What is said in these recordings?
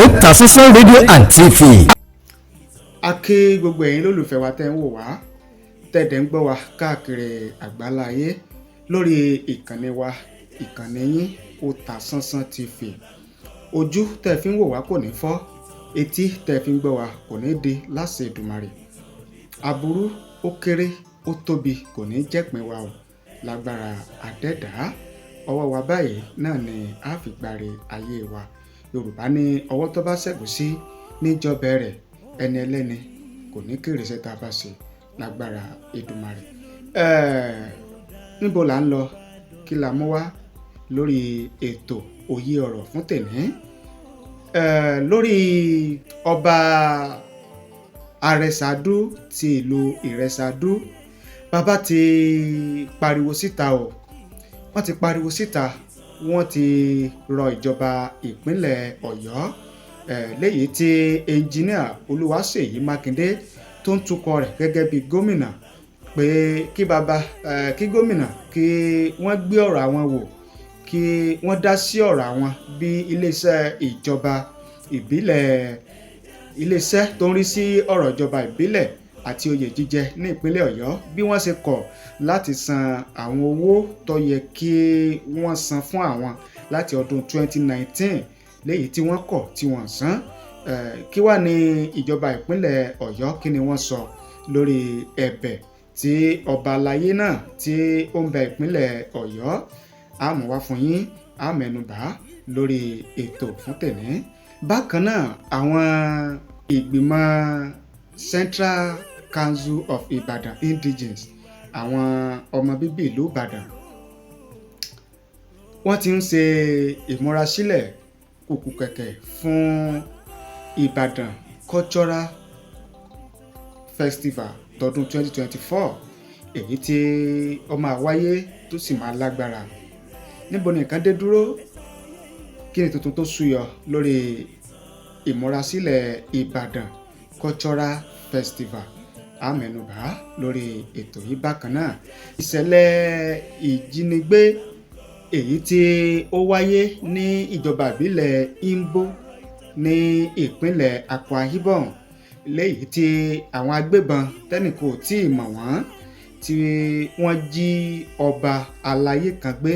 Otasansan rédíò and TV. A kí gbogbo ẹ̀yin lólùfẹ́ wa tẹ́ ń wò wá tẹ́ẹ̀dẹ̀ ń gbọ́ wa káàkiri àgbáláyé lórí ìkànnì wa ìkànnì yín Otasansan TV. Ojú tẹ́ fi ń wò wá kò ní fọ́, etí tẹ́ fi ń gbọ́ wa kò ní di láṣẹ Èdùmàrè. Aburú ó kéré ó tóbi kò ní jẹ́pin wa o lágbára Adẹ́dàá. Ọwọ́ wa báyìí náà ni a fi gbàre ayé wa. Yorùbá ní ọwọ́ tó bá ṣẹ́gun sí níjọbẹ̀ rẹ̀ ẹni ẹlẹ́ni kò ní kéré iṣẹ́ tá a bá ṣe lágbára Èdùmàrè. Níbo là ń lọ kí la mú wá lórí ètò òye ọ̀rọ̀ fún tèmi. Lórí ọba Aresa Adu ti ìlú Aresa Adu, bàbá ti pariwo síta o. Wọ́n ti pariwo síta, wọ́n ti rọ ìjọba ìpínlẹ̀ Ọ̀yọ́ léyìí tí ẹnjìníà Olúwaṣèyí Mákindé tó ń tukọ̀ rẹ̀ gẹ́gẹ́ bí gómìnà pé kí gómìnà kí wọ́n gbé ọ̀rọ̀ àwọn wò, kí wọ́n dá sí ọ̀rọ̀ àwọn bí iléeṣẹ́ ìjọba ìbílẹ̀, iléeṣẹ́ tó ń rí sí ọ̀rọ̀ ìjọba ìbílẹ̀ àti oyè jíjẹ ní ìpínlẹ̀ Ọ̀yọ́ bí wọ́n ṣe kọ̀ láti san àwọn owó tó yẹ kí wọ́n san fún àwọn láti ọdún 2019 léyìí tí wọ́n kọ̀ tí wọ́n san. Kí wá ní ìjọba ìpínlẹ̀ Ọ̀yọ́ kí ni wọ́n sọ lórí ẹ̀bẹ̀ tí ọba aláyé náà tí ó ń bẹ ìpínlẹ̀ Ọ̀yọ́. A mú wá fún yín, a mẹ́nubà lórí ètò fún tèmi. Bákan náà àwọn ìgbìmọ̀ Central Council of Ibadan Indigenes, àwọn ọmọ bíbí ìlú Ìbàdàn, wọ́n ti ń ṣe ìmúrasílẹ̀ kùkù kẹ̀kẹ́ fún Ìbàdàn Cultural Festival tọdún 2024 èyí tí ó máa wáyé tó sì máa lágbára. Níbo ni nǹkan dé dúró? Kí ni tuntun tó súyọ lórí ìmúrasílẹ̀ Ìbàdàn Cultural Festival? A mẹ́nubà lórí ètò yìí. Bákan náà ìṣẹ̀lẹ̀ ìjínigbé èyí tí ó wáyé ní ìjọba ìbílẹ̀ Imbo ní ìpínlẹ̀ Akwa Ibom léyìí tí àwọn agbébọn tẹ́nìkò tí ì mọ̀ wọ́n tí wọ́n jí ọba aláyé kan gbé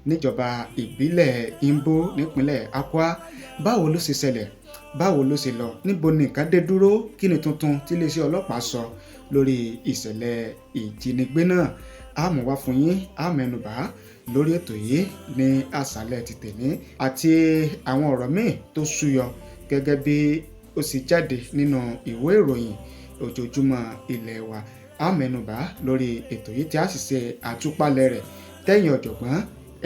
níjọba ìbílẹ̀ Imbo nípínlẹ̀ Akwa. Báwo ló ṣe ṣẹlẹ̀? Báwo ló ṣe lọ? Níbo ni nǹkan dé dúró? Kí ni tuntun tí iléeṣẹ́ ọlọ́pàá sọ lórí ìṣẹ̀lẹ̀ ìjínigbé náà? A mú wá fún yín, a mẹ́nubà lórí ètò yìí ní àṣálẹ́ ti tèmi àti àwọn ọ̀rọ̀ míì tó súyọ gẹ́gẹ́ bí ó sì jáde nínú ìwé ìròyìn ojoojúmọ́ ilé wa. A mẹ́nubà lórí ètò yìí tí a sì ṣe àtúpalẹ̀ rẹ̀ tẹ̀yin ọ̀jọ̀gbọ́n,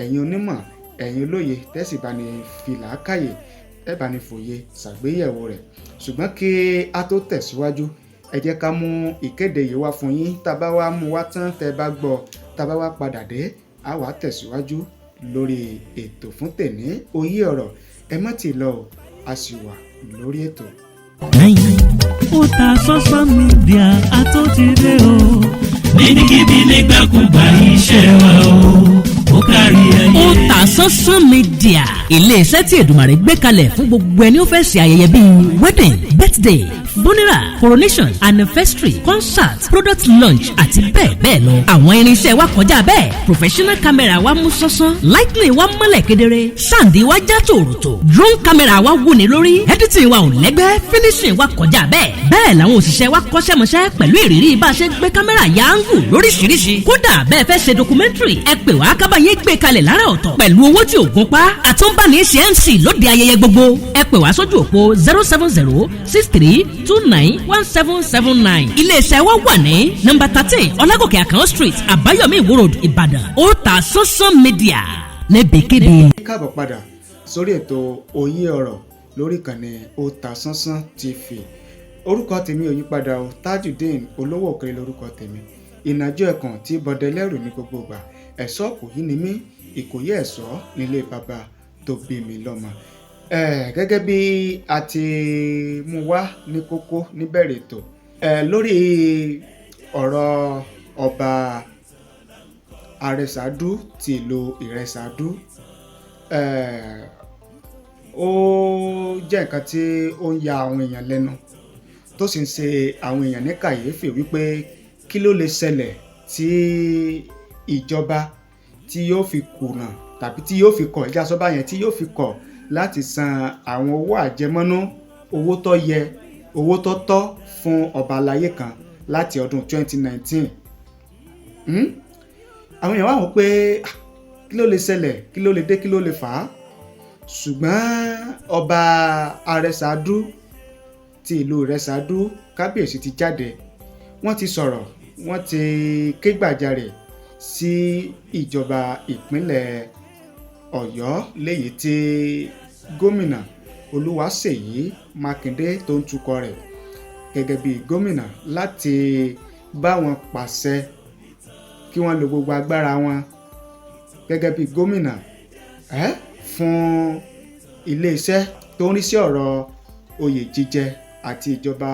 ẹ̀yin onímọ̀, ẹ̀yin olóye tẹ́sí bá ní fi làákàyè ẹ bá ní fòye ṣàgbéyẹ̀wò rẹ̀. Ṣùgbọ́n kí a tó tẹ̀síwájú, ẹ jẹ́ ká mú ìkéde yìí wá fún yín. Tá bá wá mú wá tán, tẹ́ bá gbọ́, tá bá wá padà dé, a wá tẹ̀síwájú lórí ètò fún tèmi òye ọ̀rọ̀. Ẹ má ti lọ, a sì wà lórí ètò. Otasansan Media àtúntìdé o. Níbikíbi nígbàkúgbà iṣẹ́ wa o. Ó kárí ayé. Otasansan Media, ilé-iṣẹ́ tí Èdùmàrè gbé kalẹ̀ fún gbogbo ẹni ó fẹ́ ṣe ayẹyẹ bíi wedding, birthday, funeral, coronation, anniversary, concert, product launch àti bẹ́ẹ̀ bẹ́ẹ̀ lọ. Àwọn irinṣẹ́ wa kọjá bẹ́ẹ̀. Professional camera wa mú sánsan, lightning wa mọ́lẹ̀ kedere, sound wa já tòròtò, drone camera wa wúni lórí, editing wa ò lẹ́gbẹ́, finishing wa kọjá bẹ́ẹ̀. Bẹ́ẹ̀ làwọn òṣìṣẹ́ wa kọ́ṣẹ́mọṣẹ́ pẹ̀lú ìrírí bá a ṣe gbé kámẹ́rà yáǹgù lóríṣiríṣi. Kódà bẹ́ẹ̀ fẹ́ ṣe documentary, ẹ pè wá kábàáyé gbé kalẹ̀ lára ọ̀tọ̀ pẹ̀lú owó tí ò gún pa. Àtúnbáni ṣe MC lóde ayẹyẹ gbogbo. Ẹ pè wá sójú òpó 07063291779. Iléeṣẹ́ wa wà ní nọ́mbà 13 Ọlágòkè Àkànó Street, Àbáyọ̀mí Ìwó Road, Ìbàdàn. Otasansan Media lẹ́bẹ̀kẹ́bẹ̀. Káàbọ̀ padà sórí ètò òye ọ̀rọ̀ lórí ìkànnì Otasansan TV. Orúkọ tèmi ò yípadà o, Tajudeen olówó òkèrè lórúkọ tèmi. Ìnàjọ ẹ̀kàn tí bọdẹ lẹ́rù ní gbogbo ìgbà. Ẹ̀ṣọ́ kò yí ni mí, Ìkòyí ẹ̀ṣọ́ nílé bàbá tó bí mi lọ́mọ. Gẹ́gẹ́ bí a ti mú wá ní kókó níbẹ̀rẹ̀ ètò lórí ọ̀rọ̀ ọba Aresa Adu ti ìlú Aresa Adu. ó jẹ́ nǹkan tí ó ń ya àwọn èèyàn lẹ́nu tó sì ń ṣe àwọn èèyàn ní kàyéfì wípé kí ló lè ṣẹlẹ̀ tí ìjọba tí yóò fi kùnà tàbí tí yóò fi kọ̀ ìjà sọ́ba yẹn tí yóò fi kọ̀ láti san àwọn owó àjẹmọ́nú, owó tó yẹ, owó tó tọ́ fún ọba aláyé kan láti ọdún 2019. Àwọn èèyàn wá wò pé kí ló lè ṣẹlẹ̀, kí ló lè dé, kí ló lè fà á. Ṣùgbọ́n ọba Aresa Adu ti ìlú Aresa Adu, kábíyèsí ti jáde, wọ́n ti sọ̀rọ̀, wọ́n ti ké gbàjarè sí ìjọba ìpínlẹ̀ Ọ̀yọ́ léyìí tí gómìnà Olúwaṣèyí Mákindé tó ń tukọ̀ rẹ̀ gẹ́gẹ́ bí gómìnà láti bá wọn pàṣẹ kí wọ́n lo gbogbo agbára wọn gẹ́gẹ́ bí gómìnà fún iléeṣẹ́ tó ń rí sí ọ̀rọ̀ oyè jíjẹ àti ìjọba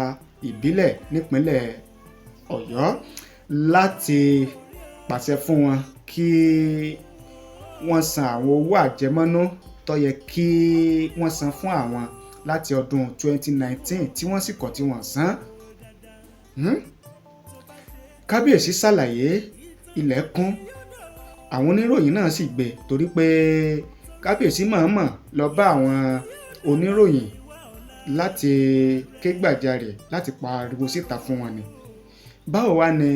ìbílẹ̀ nípínlẹ̀ Ọ̀yọ́ láti pàṣẹ fún wọn kí wọ́n san àwọn owó àjẹmọ́nú tó yẹ kí wọ́n san fún àwọn láti ọdún 2019 tí wọ́n sì kọ̀ tí wọ́n san. Kábíyèsí ṣàlàyé, ilẹ̀ kún, àwọn oníròyìn náà sì gbé torí pé kábíyèsí mọ̀ọ́mọ̀ lọ bá àwọn oníròyìn láti ké gbàjarè láti pariwo síta fún wọn ni. Báwo wá ni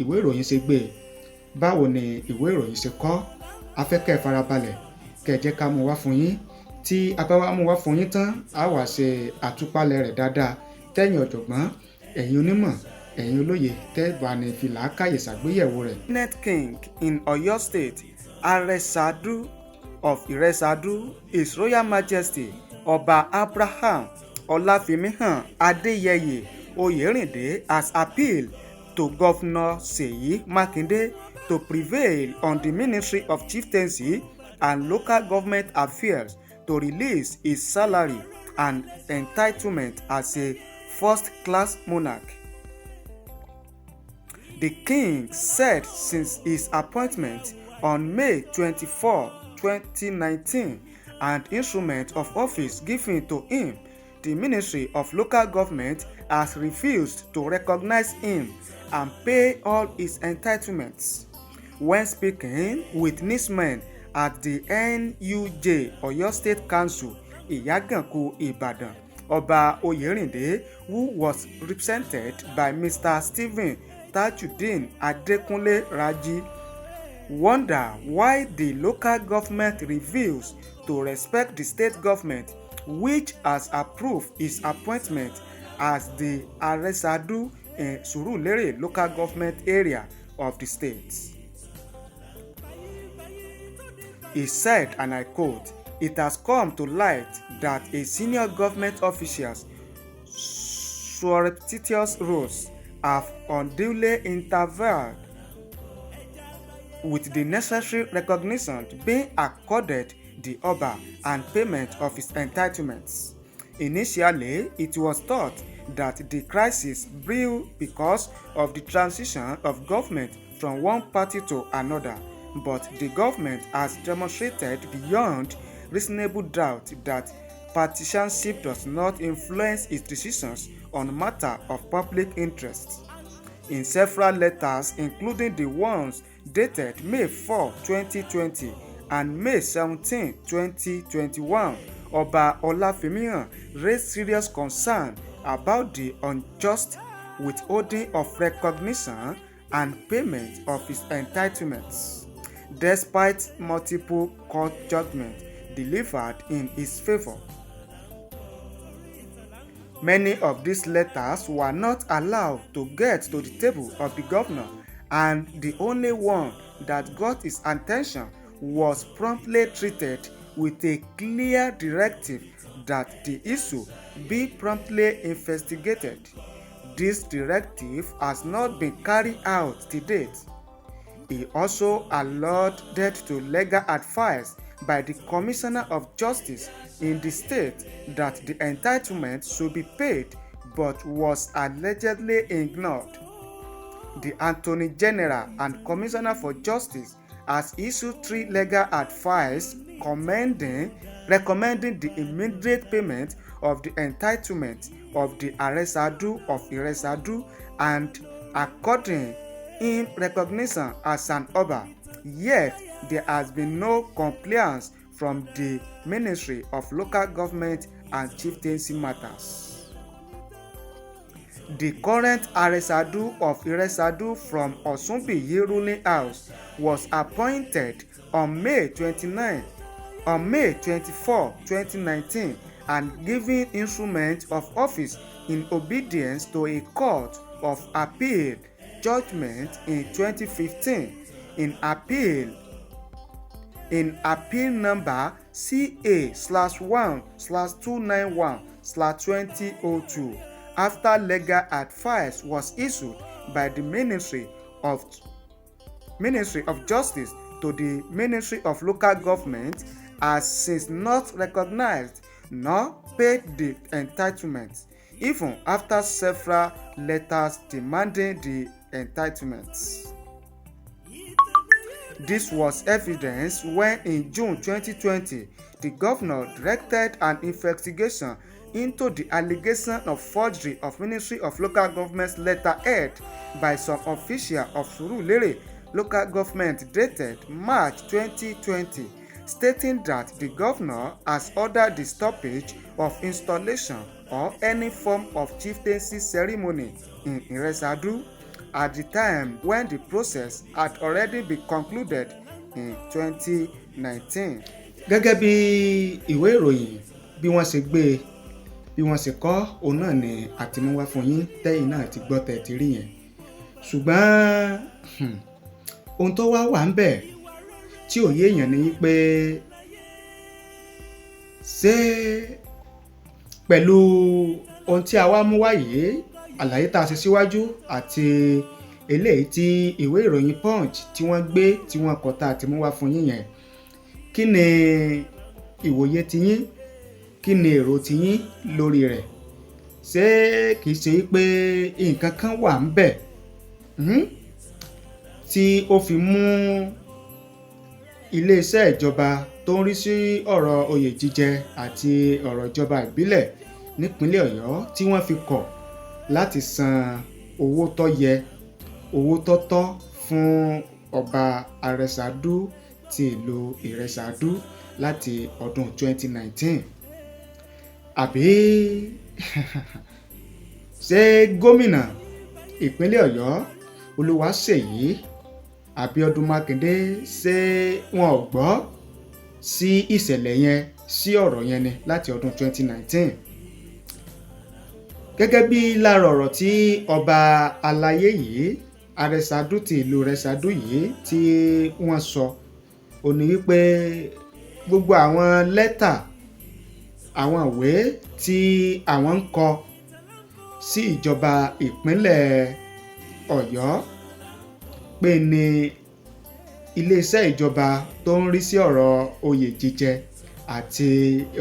ìwé ìròyìn ṣe gbé, báwo ni ìwé ìròyìn ṣe kọ? Afẹ́kẹ́ farabalẹ̀ kẹ́ jẹ́ ká mú wá fún yín. Tí a bá wá mú wá fún yín tán, a wá ṣe àtúpalẹ̀ rẹ̀ dáadáa tẹ́yìn ọ̀jọ̀gbọ́n, ẹ̀yin onímọ̀, ẹ̀yin olóye tẹ́ẹ̀bà ní fìlà káyè ṣàgbéyẹ̀wò rẹ̀. Net King in Oyo State, Aresa Adu of Aresa Adu, His Royal Majesty Ọba Abraham Ọláfimíhàn Adéyẹyè Oyèrìndé has appealed to Governor Seyi Makinde to prevail on the Ministry of Chieftaincy and Local Government Affairs to release his salary and entitlement as a first-class monarch. The king said since his appointment on May 24, 2019, and instrument of office given to him, the Ministry of Local Government has refused to recognize him and pay all his entitlements. When speaking with newsmen at the NUJ Oyo State Council, Iyaganku, Ibadan, Ọba Oyèrìndé, who was represented by Mr. Stephen Tajudeen Adekunle Raji, wonder why the local government refused to respect the state government, which has approved his appointment as the Aresa Adu in Surulere local government area of the state. He said, and I quote, "It has come to light that a senior government officials surreptitious roles have unduly interfered with the necessary recognition being accorded the Oba and payment of his entitlements. Initially, it was thought that the crisis brewed because of the transition of government from one party to another, but the government has demonstrated beyond reasonable doubt that partisanship does not influence its decisions on matters of public interest. In several letters, including the ones dated May 4, 2020 and May 17, 2021, Ọba Ọláfimíhàn raised serious concern about the unjust withholding of recognition and payment of his entitlements, despite multiple court judgments delivered in his favor. Many of these letters were not allowed to get to the table of the governor, and the only one that got his attention was promptly treated with a clear directive that the issue be promptly investigated. This directive has not been carried out to date. He also alluded to legal advice by the Commissioner of Justice in the state that the entitlement should be paid, but was allegedly ignored. The Attorney General and Commissioner for Justice has issued 3 legal advice recommending the immediate payment of the entitlement of the Aresa Adu of Aresa Adu and according him recognition as an Oba. Yet there has been no compliance from the Ministry of Local Government and Chieftaincy Matters. The current Aresa Adu of Aresa Adu from Osunbiyi ruling house was appointed on May 24, 2019 and given instrument of office in obedience to a court of appeal judgment in 2015 in appeal number CA/1/291/2002 after legal advice was issued by the Ministry of Justice to the Ministry of Local Government has since not recognized nor paid the entitlements, even after several letters demanding the entitlements. This was evidenced when in June 2020, the governor directed an investigation into the allegation of forgery of Ministry of Local Government's letterhead by some official of Surulere Local Government dated March 2020, stating that the governor has ordered the stoppage of installation or any form of chieftaincy ceremony in Aresa Adu at the time when the process had already been concluded in 2019. Gẹ́gẹ́ bí ìwé ìròyìn bí wọ́n ṣe gbé bí wọ́n ṣe kọ òun náà ni àtìmúwá fún yín tẹ́yìn náà ti gbọ́ tẹ̀ ti rí yẹn. Ṣùgbọ́n ohun tó wá wà ń bẹ̀ tí ò yé èèyàn ni pé ṣé pẹ̀lú ohun tí a wá mú wá yìí, àlàyé tá a ṣe síwájú àti eléyìí tí ìwé ìròyìn Punch tí wọ́n gbé tí wọ́n kọ tá a ti mú wá fún yín yẹn, kí ni ìwòye tiyín, kí ni èrò tiyín lórí rẹ̀? Ṣé kìí ṣe pé nǹkan kan wà ń bẹ̀ tí ó fi mú iléeṣẹ́ ìjọba tó ń rí sí ọ̀rọ̀ oyè jíjẹ àti ọ̀rọ̀ ìjọba ìbílẹ̀ nípínlẹ̀ Ọ̀yọ́ tí wọ́n fi kọ̀ láti san owó tó yẹ, owó tó tọ́ fún ọba Aresa Adu ti ìlú Aresa Adu láti ọdún 2019? Àbí ṣé gómìnà ìpínlẹ̀ Ọ̀yọ́ Olúwaṣèyí Abíọ́dún Mákindé ṣé wọn ò gbọ́ sí ìṣẹ̀lẹ̀ yẹn, sí ọ̀rọ̀ yẹn ni láti ọdún 2019? Gẹ́gẹ́ bí lára ọ̀rọ̀ tí ọba aláyé yìí Aresa Adu ti ìlú Aresa Adu yìí tí wọ́n sọ, ó ní wípé gbogbo àwọn lẹ́tà, àwọn ìwé tí àwọn ń kọ sí ìjọba ìpínlẹ̀ Ọ̀yọ́ pé ní iléeṣẹ́ ìjọba tó ń rí sí ọ̀rọ̀ oyè jíjẹ àti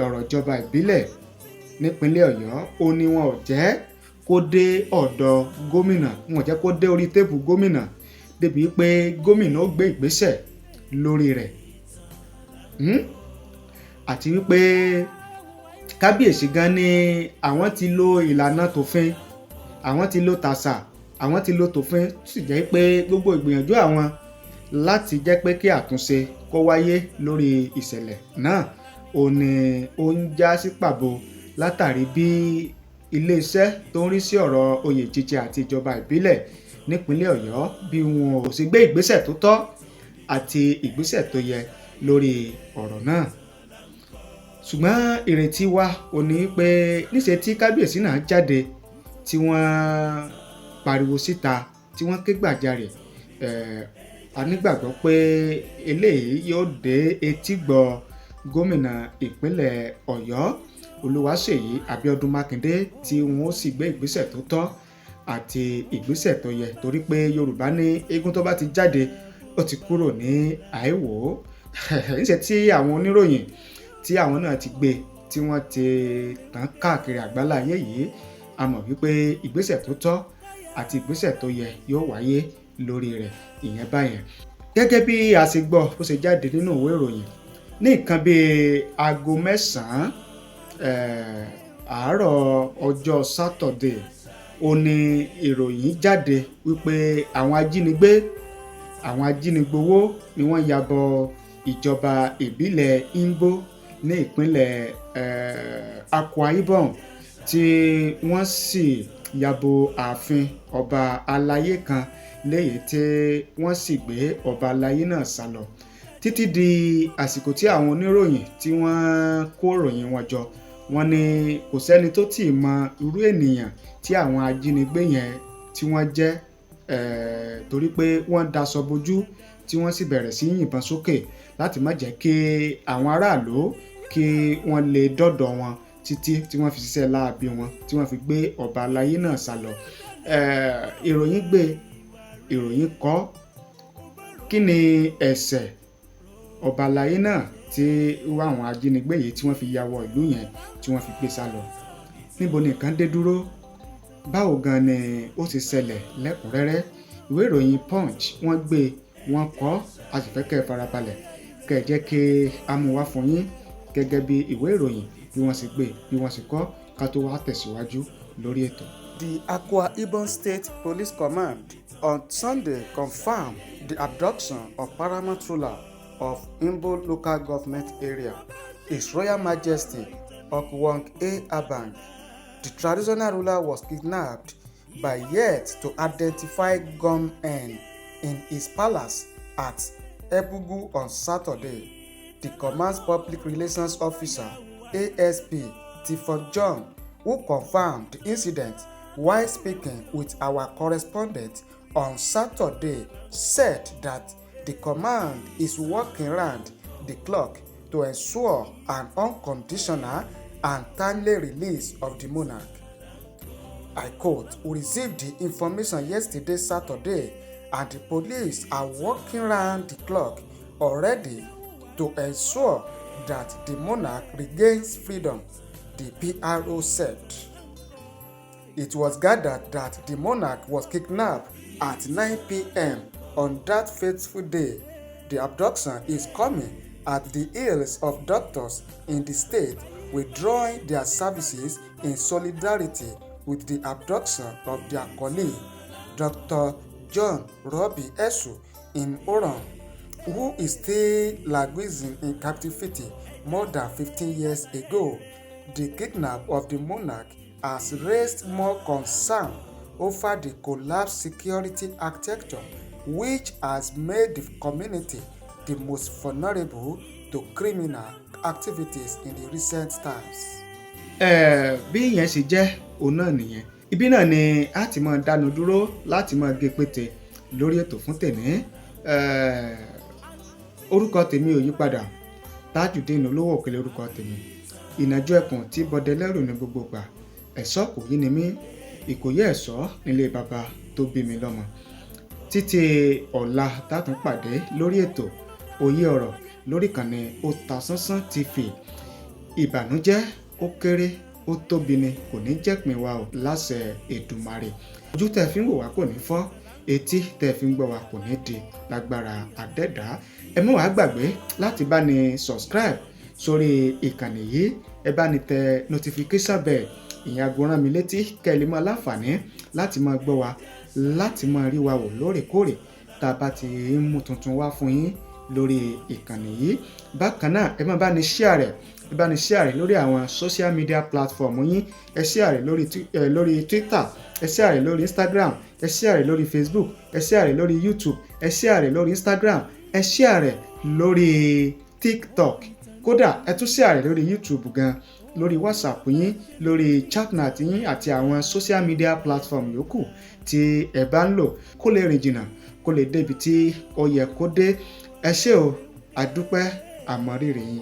ọ̀rọ̀ ìjọba ìbílẹ̀ nípínlẹ̀ Ọ̀yọ́, ó ní wọn ò jẹ́ kó dé ọ̀dọ̀ gómìnà, wọn ò jẹ́ kó dé orí tébù gómìnà débi pé gómìnà ó gbé ìgbésẹ̀ lórí rẹ̀. Àti wípé kábíyèsí gan ni àwọn ti lo ìlànà tòfin, àwọn ti lo tàṣà, àwọn ti lo tòfin, tó sì jẹ́ pé gbogbo ìgbìyànjú àwọn láti jẹ́ pé kí àtúnṣe kó wáyé lórí ìṣẹ̀lẹ̀ náà ó ní ó ń já sí pàbó látàrí bí iléeṣẹ́ tó ń rí sí ọ̀rọ̀ oyè jíjẹ àti ìjọba ìbílẹ̀ nípínlẹ̀ Ọ̀yọ́ bí wọn ò sì gbé ìgbésẹ̀ tó tọ́ àti ìgbésẹ̀ tó yẹ lórí ọ̀rọ̀ náà. Ṣùgbọ́n ìrètí wa ò ní pé níṣe tí kábíyèsí náà jáde tí wọ́n pariwo síta, tí wọ́n ké gbàjarè, a nígbàgbọ́ pé eléyìí yóò dé etígbọ̀ gómìnà ìpínlẹ̀ Ọ̀yọ́ Olúwaṣèyí Abíọ́dún Mákindé tí wọ́n sì gbé ìgbésẹ̀ tó tọ́ àti ìgbésẹ̀ tó yẹ, torí pé Yorùbá ní eégún tó bá ti jáde ó ti kúrò ní àìwò. Níṣẹ́ tí àwọn oníròyìn tí àwọn náà ti gbé tí wọ́n ti tàn káàkiri àgbáláyé yìí, a mọ̀ wípé ìgbésẹ̀ tó tọ́ àti ìgbésẹ̀ tó yẹ yóò wáyé lórí rẹ̀ ìyẹn báyẹn. Gẹ́gẹ́ bí a ṣe gbọ́ bó ṣe jáde nínú ìwé ìròyìn ní nǹkan bíi aago 9 àárọ̀ ọjọ́ Saturday ó ní ìròyìn jáde wípé àwọn ajínigbowó ni wọ́n ya bọ ìjọba ìbílẹ̀ Imbo ní ìpínlẹ̀ Akwa Ibom tí wọ́n sì ya bo ààfin ọba aláyé kan léyìí tí wọ́n sì gbé ọba aláyé náà sá lọ títí di àsìkò tí àwọn oníròyìn tí wọ́n kó ròyìn wọn jọ. Wọ́n ní kò sẹ́ni tó tì í mọ irú ènìyàn tí àwọn ajínigbé yẹn tí wọ́n jẹ́ torí pé wọ́n daṣọ bojú tí wọ́n sì bẹ̀rẹ̀ sí yìnbọn sókè láti má jẹ́ kí àwọn aráàlú kí wọ́n lè dọ́dọ̀ wọn títí tí wọ́n fi ṣiṣẹ́ láabi wọn tí wọ́n fi gbé ọba aláyé náà sá lọ. Ìròyìn kọ kí ni ẹ̀ṣẹ̀ ọba aláyé náà tí àwọn ajínigbé yìí tí wọ́n fi ya wọ ìlú yẹn tí wọ́n fi gbé sá lọ. Níbo ni nǹkan dé dúró? Báwo gan ni ó ti ṣẹlẹ̀ lẹ́kùnrẹ́rẹ́? Ìwé ìròyìn Punch wọ́n gbé wọ́n kọ, a sì fẹ́ kẹ́ ẹ farabalẹ̀ kẹ́ ẹ jẹ́ kí a mú wá fún yín gẹ́gẹ́ bí ìwé ìròyìn bí wọ́n sì gbé bí wọ́n sì kọ ká tó wá tẹ̀síwájú lórí ètò. The Akwa Ibom State Police Command on Sunday confirmed the abduction of paramount ruler of Imbo local government area, His Royal Majesty Akwa Ibom. The traditional ruler was kidnapped by yet to identify gunmen in his palace at Ebugu on Saturday. The command's public relations officer, ASP Tifon John, who confirmed the incident while speaking with our correspondent on Saturday, said that the command is working round the clock to ensure an unconditional and timely release of the monarch. I quote, "We received the information yesterday, Saturday, and the police are working round the clock already to ensure that the monarch regains freedom," the PRO said. It was gathered that the monarch was kidnapped at 9 p.m. on that fateful day. The abduction is coming at the heels of doctors in the state withdrawing their services in solidarity with the abduction of their colleague, Dr. John Robbie Esu in Oran, who is still languishing in captivity more than 15 years ago. The kidnap of the monarch has raised more concern over the collapsed security architecture, which has made the community the most vulnerable to criminal activities in the recent times. Bí ìyẹn ṣe jẹ́ òun náà nìyẹn. Ibi náà ni a ti máa dánu dúró láti máa gé pété lórí ètò fún tèmi. Orúkọ tèmi ò yí padà, Tajudeen olówó òkèlè orúkọ tèmi. Ìnàjú ẹkùn tí bọdẹ lẹ́rù ní gbogbo gbà. Ẹ̀ṣọ́ kò yí ni mí, ìkòyí ẹ̀ṣọ́ nílé bàbá tó bí mi lọ́mọ. Títí ọ̀la tátún pàdé lórí ètò òye ọ̀rọ̀ lórí ìkànnì Otasansan TV. Ìbànújẹ́ ó kéré ó tóbi ni kò ní jẹ́pin wa o láṣẹ Èdùmàrè. Ojú tẹ́ fi ń wò wá kò ní fọ́, etí tẹ́ fi ń gbọ́ wá kò ní di lágbára Adẹ́dàá. Ẹ má wá gbàgbé láti bá ní subscribe sórí ìkànnì yìí, ẹ bá ní tẹ notification bell, ìyẹn aago rán mi létí kẹ́ ẹ lè máa láǹfààní láti máa gbọ́ wa, láti máa rí wa wò lóòrèkóòrè tá a bá ti ń mú tuntun wá fún yín lórí ìkànnì yìí. Bákan náà ẹ máa bá ní share rẹ̀, ẹ bá ní share rẹ̀ lórí àwọn social media platform yín. Ẹ share rẹ̀ lórí Twitter, ẹ share rẹ̀ lórí Instagram, ẹ share rẹ̀ lórí Facebook, ẹ share rẹ̀ lórí YouTube, ẹ share rẹ̀ lórí Instagram, ẹ share rẹ̀ lórí TikTok, kódà ẹ tún share rẹ̀ lórí YouTube gan, lórí WhatsApp yín, lórí chatnat yín àti àwọn social media platform yòókù tí ẹ bá ń lò kó lè rìn jìnnà kó lè débi tí ó yẹ kó dé. Ẹ ṣé o, àdúpẹ́ àmọrírì yín.